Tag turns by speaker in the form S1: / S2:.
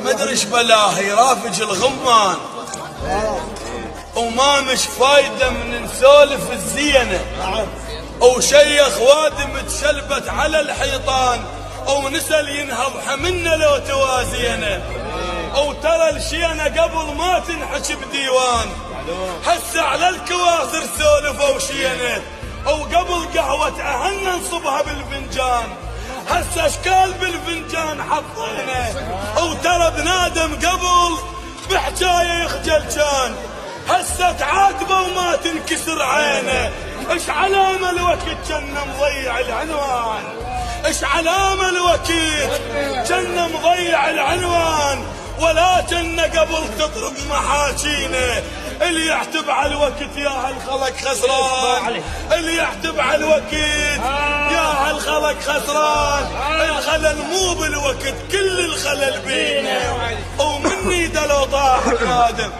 S1: مدري ايش بلاه يرافج الغمان وما مش فايدة من نسولف الزينة او شيخ وادم تشلبت على الحيطان او نسل ينهض حملنا لو توازينا او ترى الشينة قبل ما تنحش بديوان هسه على الكواسر سولفوا شينة او قبل قهوة اهلنا نصبها بالفنجان هسه اشكال بالفنجان حطينا او ترى بنادم قبل بحجايه يخجل كان هسه تعاتبه وما تنكسر عينه ايش علامه الوقت كنا مضيع العنوان ايش علامه الوقت كنا مضيع العنوان ولا كنا قبل تضرب محاكينا اللي يحتب على الوقت يا هالخلق خسران اللي يحتب على الوقت يا هالخلق خسران الخلل مو بالوقت كل الخلل بينا ومني دلو طاح قادم